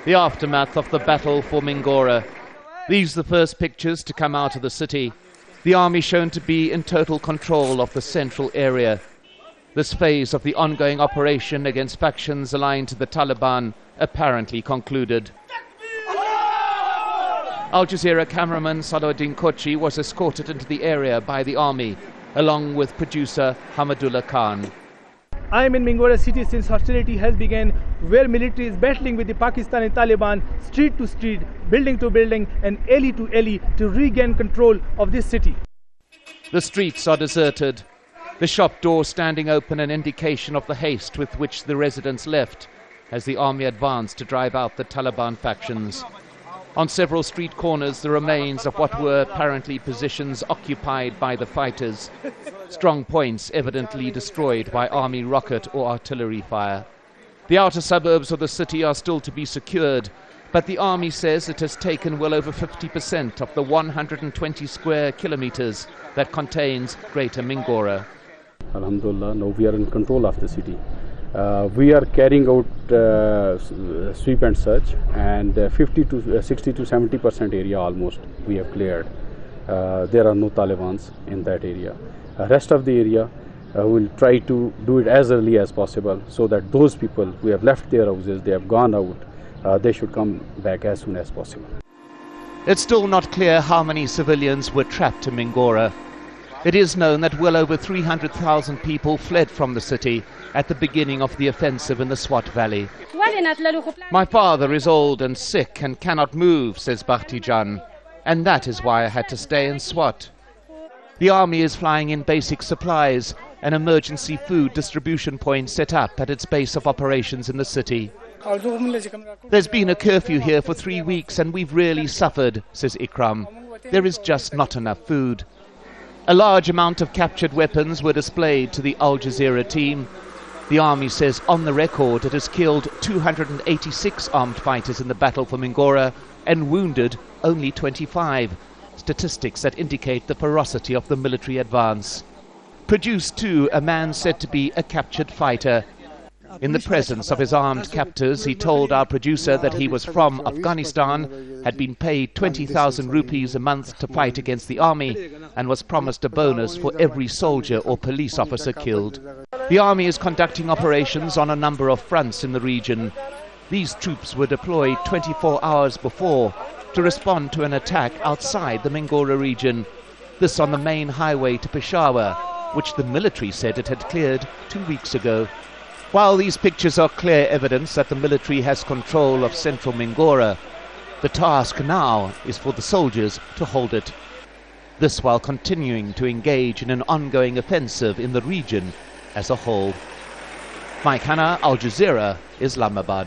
the aftermath of the battle for Mingora. These are the first pictures to come out of the city. The army shown to be in total control of the central area. This phase of the ongoing operation against factions aligned to the Taliban apparently concluded. Al Jazeera cameraman Salahuddin Kochi was escorted into the area by the army, along with producer Hamadullah Khan. I am in Mingora city since hostility has begun, where military is battling with the Pakistani Taliban street to street, building to building and alley to alley to regain control of this city. The streets are deserted, the shop doors standing open, an indication of the haste with which the residents left as the army advanced to drive out the Taliban factions. On several street corners, the remains of what were apparently positions occupied by the fighters. Strong points evidently destroyed by army rocket or artillery fire. The outer suburbs of the city are still to be secured, but the army says it has taken well over 50% of the 120 square kilometers that contains Greater Mingora. Alhamdulillah, now we are in control of the city. We are carrying out sweep and search, and 60 to 70% area almost we have cleared. There are no Talibans in that area. Rest of the area will try to do it as early as possible, so that those people who have left their houses, they have gone out, they should come back as soon as possible. It's still not clear how many civilians were trapped in Mingora. It is known that well over 300,000 people fled from the city at the beginning of the offensive in the Swat Valley. My father is old and sick and cannot move, says Bakhtijan, and that is why I had to stay in Swat. The army is flying in basic supplies, an emergency food distribution point set up at its base of operations in the city. There's been a curfew here for 3 weeks and we've really suffered, says Ikram. There is just not enough food. A large amount of captured weapons were displayed to the Al Jazeera team. The army says on the record it has killed 286 armed fighters in the battle for Mingora and wounded only 25, statistics that indicate the ferocity of the military advance. Produced too a man said to be a captured fighter. In the presence of his armed captors, he told our producer that he was from Afghanistan, had been paid 20,000 rupees a month to fight against the army, and was promised a bonus for every soldier or police officer killed. The army is conducting operations on a number of fronts in the region. These troops were deployed 24 hours before to respond to an attack outside the Mingora region, this on the main highway to Peshawar, which the military said it had cleared 2 weeks ago. While these pictures are clear evidence that the military has control of central Mingora, the task now is for the soldiers to hold it. This while continuing to engage in an ongoing offensive in the region as a whole. Hanna, Al Jazeera, Islamabad.